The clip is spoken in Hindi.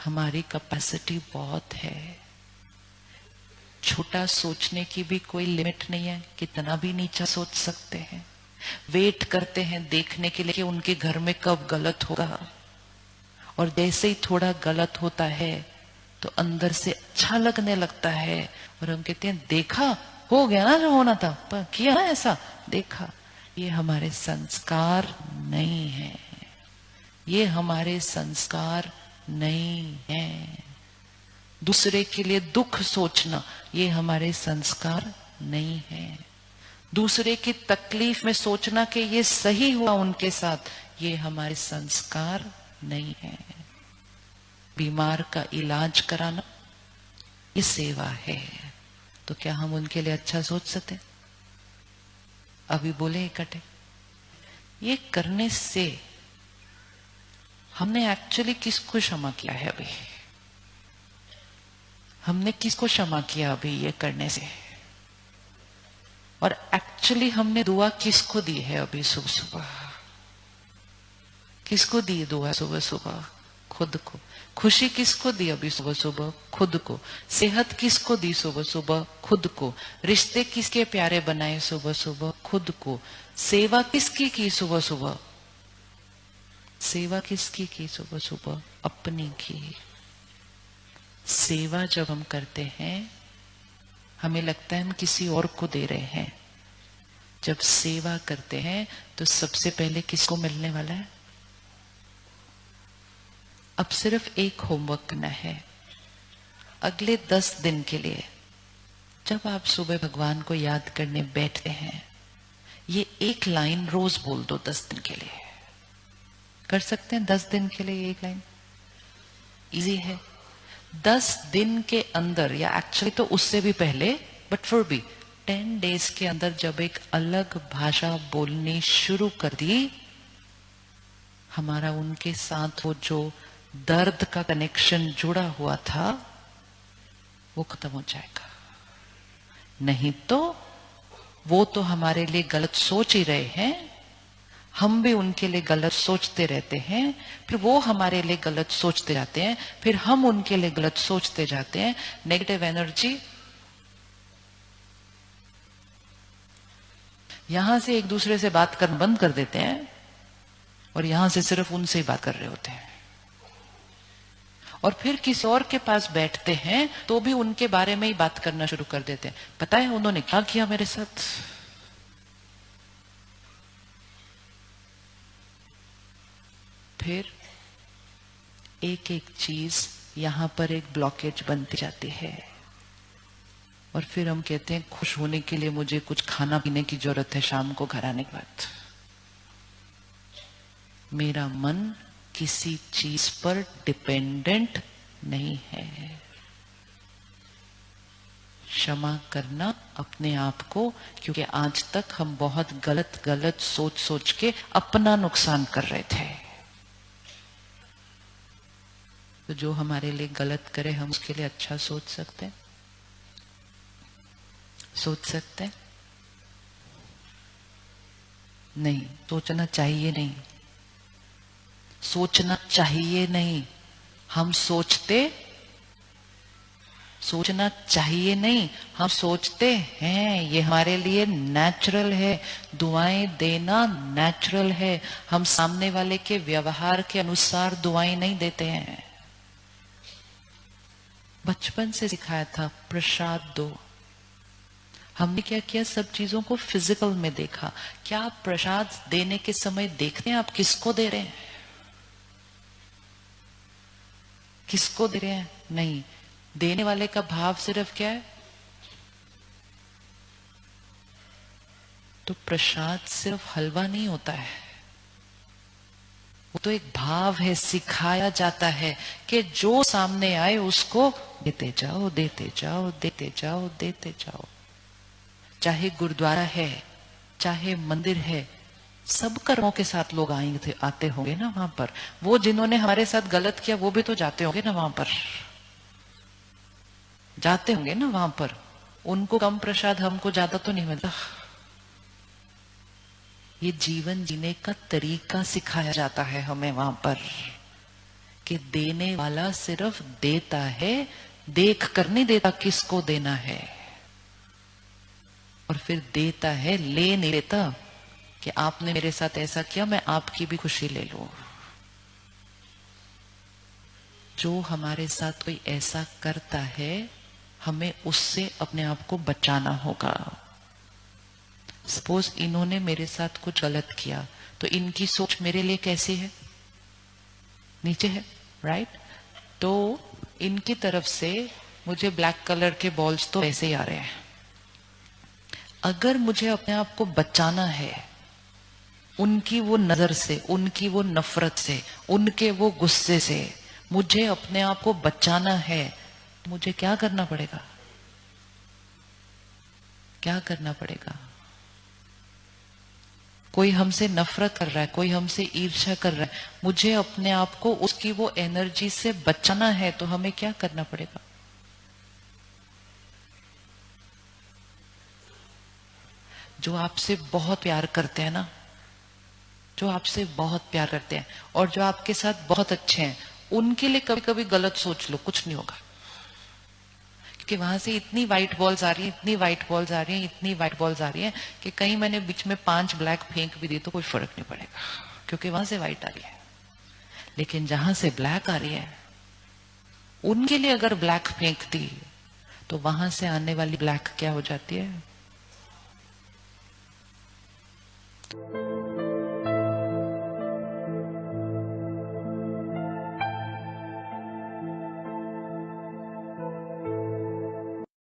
हमारी कैपेसिटी बहुत है। छोटा सोचने की भी कोई लिमिट नहीं है, कितना भी नीचा सोच सकते हैं। वेट करते हैं देखने के लिए कि उनके घर में कब गलत होगा, और जैसे ही थोड़ा गलत होता है तो अंदर से अच्छा लगने लगता है, और हम कहते हैं देखा, हो गया ना जो होना था, पर किया ना ऐसा, देखा। ये हमारे संस्कार नहीं है, ये हमारे संस्कार नहीं है। दूसरे के लिए दुख सोचना ये हमारे संस्कार नहीं है। दूसरे की तकलीफ में सोचना कि ये सही हुआ उनके साथ, ये हमारे संस्कार नहीं है। बीमार का इलाज कराना ये सेवा है, तो क्या हम उनके लिए अच्छा सोच सकते? अभी बोले इकट्ठे, ये करने से हमने एक्चुअली किसको क्षमा किया है? अभी हमने किसको क्षमा किया अभी ये करने से? और एक्चुअली हमने दुआ किसको दी है अभी सुबह सुबह? किसको दी दुआ सुबह सुबह? खुद को। खुशी किसको दी अभी सुबह सुबह? खुद को। सेहत किसको दी सुबह सुबह? खुद को। रिश्ते किसके प्यारे बनाए सुबह सुबह? खुद को। सेवा किसकी की सुबह सुबह? सेवा किसकी की सुबह सुबह? अपनी की। सेवा जब हम करते हैं हमें लगता है हम किसी और को दे रहे हैं। जब सेवा करते हैं तो सबसे पहले किसको मिलने वाला है? अब सिर्फ एक होमवर्क करना है अगले 10 दिन के लिए। जब आप सुबह भगवान को याद करने बैठते हैं, ये एक लाइन रोज बोल दो 10 दिन के लिए। कर सकते हैं 10 दिन के लिए एक लाइन? इजी है। 10 दिन के अंदर, या एक्चुअली तो उससे भी पहले, बट फिर भी 10 डेज के अंदर जब एक अलग भाषा बोलनी शुरू कर दी, हमारा उनके साथ वो जो दर्द का कनेक्शन जुड़ा हुआ था वो खत्म हो जाएगा। नहीं तो वो तो हमारे लिए गलत सोच ही रहे हैं, हम भी उनके लिए गलत सोचते रहते हैं, फिर वो हमारे लिए गलत सोचते जाते हैं, फिर हम उनके लिए गलत सोचते जाते हैं। नेगेटिव एनर्जी यहां से एक दूसरे से बात करना बंद कर देते हैं और यहां से सिर्फ उनसे ही बात कर रहे होते हैं, और फिर किसी और के पास बैठते हैं तो भी उनके बारे में ही बात करना शुरू कर देते हैं। पता है उन्होंने क्या किया मेरे साथ? फिर एक एक चीज यहां पर एक ब्लॉकेज बनती जाती है, और फिर हम कहते हैं खुश होने के लिए मुझे कुछ खाना पीने की जरूरत है शाम को घर आने के बाद। मेरा मन किसी चीज पर डिपेंडेंट नहीं है। क्षमा करना अपने आप को, क्योंकि आज तक हम बहुत गलत गलत सोच सोच के अपना नुकसान कर रहे थे। तो जो हमारे लिए गलत करे हम उसके लिए अच्छा सोच सकते हैं? सोच सकते हैं? नहीं, सोचना चाहिए नहीं। सोचना चाहिए नहीं। हम सोचना चाहिए नहीं, हम सोचते हैं। ये हमारे लिए नेचुरल है। दुआएं देना नेचुरल है। हम सामने वाले के व्यवहार के अनुसार दुआएं नहीं देते हैं। बचपन से सिखाया था प्रसाद दो। हमने क्या किया? सब चीजों को फिजिकल में देखा। क्या आप प्रसाद देने के समय देखते हैं आप किसको दे रहे हैं? किसको दे रहे हैं? नहीं। देने वाले का भाव सिर्फ क्या है? तो प्रसाद सिर्फ हलवा नहीं होता है, वो तो एक भाव है। सिखाया जाता है कि जो सामने आए उसको देते जाओ, देते जाओ, देते जाओ, देते जाओ। चाहे गुरुद्वारा है, चाहे मंदिर है, सब कर्मों के साथ लोग आते होंगे ना वहां पर। वो जिन्होंने हमारे साथ गलत किया वो भी तो जाते होंगे ना वहां पर, जाते होंगे ना वहां पर। उनको कम प्रसाद, हमको ज्यादा तो नहीं मिलता। ये जीवन जीने का तरीका सिखाया जाता है हमें वहां पर, कि देने वाला सिर्फ देता है, देख कर नहीं देता किसको देना है, और फिर देता है, ले नहीं लेता कि आपने मेरे साथ ऐसा किया मैं आपकी भी खुशी ले लूं। जो हमारे साथ कोई ऐसा करता है हमें उससे अपने आप को बचाना होगा। सपोज इन्होंने मेरे साथ कुछ गलत किया तो इनकी सोच मेरे लिए कैसी है, नीचे है, राइट? तो इनकी तरफ से मुझे ब्लैक कलर के बॉल्स तो ऐसे ही आ रहे हैं। अगर मुझे अपने आप को बचाना है उनकी वो नजर से, उनकी वो नफरत से, उनके वो गुस्से से, मुझे अपने आप को बचाना है, मुझे क्या करना पड़ेगा? क्या करना पड़ेगा? कोई हमसे नफरत कर रहा है, कोई हमसे ईर्ष्या कर रहा है, मुझे अपने आप को उसकी वो एनर्जी से बचाना है, तो हमें क्या करना पड़ेगा? जो आपसे बहुत प्यार करते हैं ना, जो आपसे बहुत प्यार करते हैं और जो आपके साथ बहुत अच्छे हैं, उनके लिए कभी कभी गलत सोच लो, कुछ नहीं होगा। क्योंकि वहां से इतनी व्हाइट बॉल्स आ रही है, इतनी व्हाइट बॉल्स आ रही है, इतनी व्हाइट बॉल्स आ रही है कि कहीं मैंने बीच में 5 ब्लैक फेंक भी दी तो कोई फर्क नहीं पड़ेगा, क्योंकि वहां से व्हाइट आ रही है। लेकिन जहां से ब्लैक आ रही है उनके लिए अगर ब्लैक फेंक दी तो वहां से आने वाली ब्लैक क्या हो जाती है?